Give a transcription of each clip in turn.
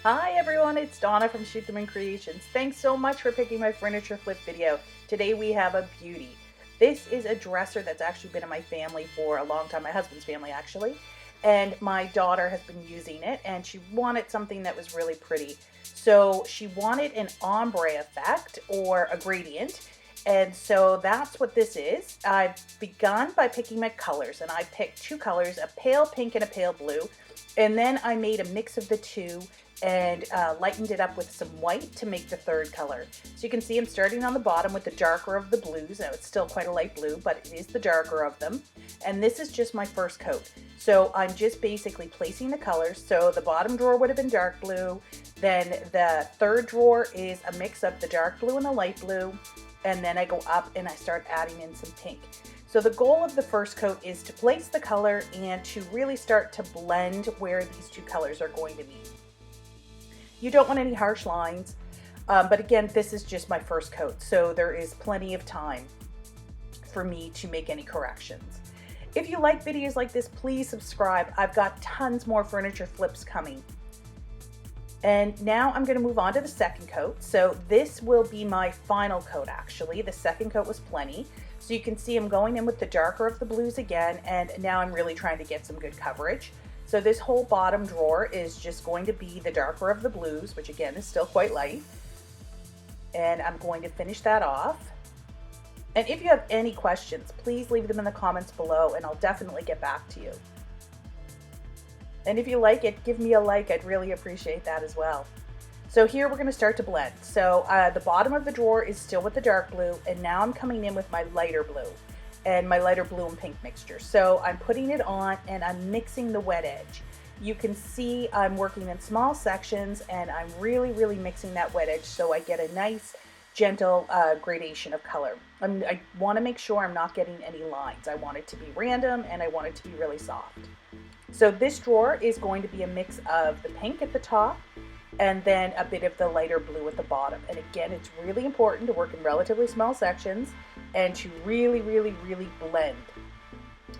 Hi everyone, it's Donna from Shoot Them in Creations. Thanks so much for picking my furniture flip video. Today we have a beauty. This is a dresser that's actually been in my family for a long time, my husband's family actually, and my daughter has been using it and she wanted something that was really pretty. So she wanted an ombre effect or a gradient, and so that's what this is. I've begun by picking my colors, and I picked two colors, a pale pink and a pale blue, and then I made a mix of the two and lightened it up with some white to make the third color. So you can see I'm starting on the bottom with the darker of the blues. Now it's still quite a light blue, but it is the darker of them. And this is just my first coat. So I'm just basically placing the colors. So the bottom drawer would have been dark blue. Then the third drawer is a mix of the dark blue and the light blue. And then I go up and I start adding in some pink. So the goal of the first coat is to place the color and to really start to blend where these two colors are going to meet. You don't want any harsh lines, but again, this is just my first coat, so there is plenty of time for me to make any corrections. If you like videos like this, please subscribe. I've got tons more furniture flips coming. And now I'm going to move on to the second coat. So this will be my final coat actually. The second coat was plenty. So you can see I'm going in with the darker of the blues again, and now I'm really trying to get some good coverage. So this whole bottom drawer is just going to be the darker of the blues, which again is still quite light. And I'm going to finish that off. And if you have any questions, please leave them in the comments below and I'll definitely get back to you. And if you like it, give me a like. I'd really appreciate that as well. So here we're going to start to blend. So the bottom of the drawer is still with the dark blue, and now I'm coming in with my lighter blue and my lighter blue and pink mixture. So I'm putting it on and I'm mixing the wet edge. You can see I'm working in small sections and I'm really mixing that wet edge so I get a nice gentle gradation of color. I want to make sure I'm not getting any lines. I want it to be random and I want it to be really soft. So this drawer is going to be a mix of the pink at the top and then a bit of the lighter blue at the bottom. And again, it's really important to work in relatively small sections and to really blend.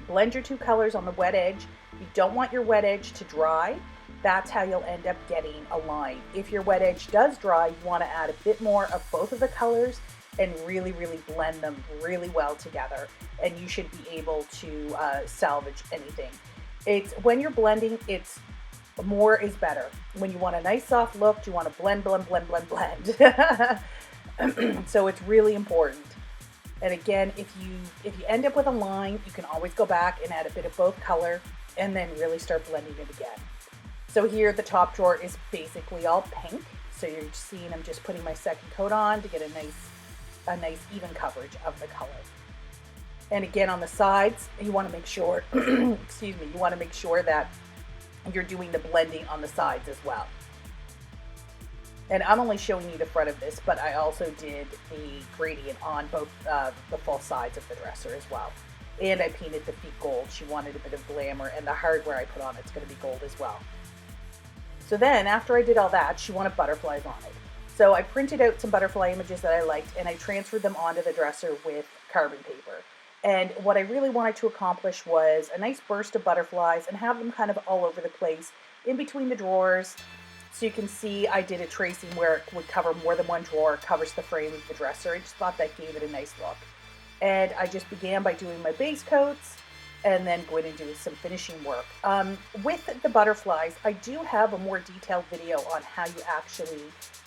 Blend your two colors on the wet edge. You don't want your wet edge to dry. That's how you'll end up getting a line. If your wet edge does dry, you want to add a bit more of both of the colors and really blend them really well together. And you should be able to salvage anything. It's when you're blending, it's more is better. When you want a nice soft look, you want to blend. So it's really important. And again, if you end up with a line, you can always go back and add a bit of both color and then really start blending it again. So here the top drawer is basically all pink. So you're seeing I'm just putting my second coat on to get a nice even coverage of the color. And again, on the sides, you want to make sure, excuse me, you want to make sure that you're doing the blending on the sides as well. And I'm only showing you the front of this, but I also did the gradient on both the full sides of the dresser as well. And I painted the feet gold. She wanted a bit of glamour, and the hardware I put on it's going to be gold as well. So then after I did all that, she wanted butterflies on it. So I printed out some butterfly images that I liked, and I transferred them onto the dresser with carbon paper. And what I really wanted to accomplish was a nice burst of butterflies and have them kind of all over the place in between the drawers. So you can see I did a tracing where it would cover more than one drawer, covers the frame of the dresser. I just thought that gave it a nice look. And I just began by doing my base coats and then going and doing some finishing work. With the butterflies, I do have a more detailed video on how you actually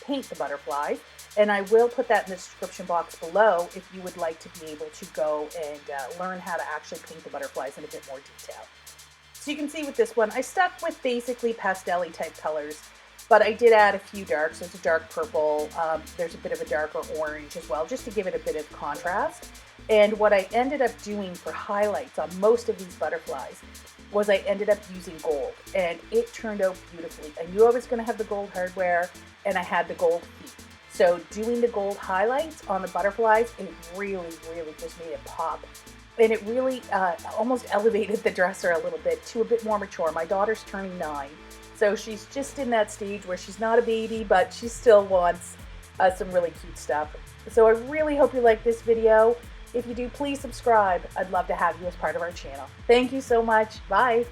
paint the butterflies. And I will put that in the description box below if you would like to be able to go and learn how to actually paint the butterflies in a bit more detail. So you can see with this one, I stuck with basically pastel-y type colors, but I did add a few darks. There's a dark purple, there's a bit of a darker orange as well, just to give it a bit of contrast. And what I ended up doing for highlights on most of these butterflies was I ended up using gold, and it turned out beautifully. I knew I was going to have the gold hardware, and I had the gold feet. So doing the gold highlights on the butterflies, it really just made it pop. And it really almost elevated the dresser a little bit to a bit more mature. My daughter's turning 9, so she's just in that stage where she's not a baby, but she still wants some really cute stuff. So I really hope you like this video. If you do, please subscribe. I'd love to have you as part of our channel. Thank you so much. Bye.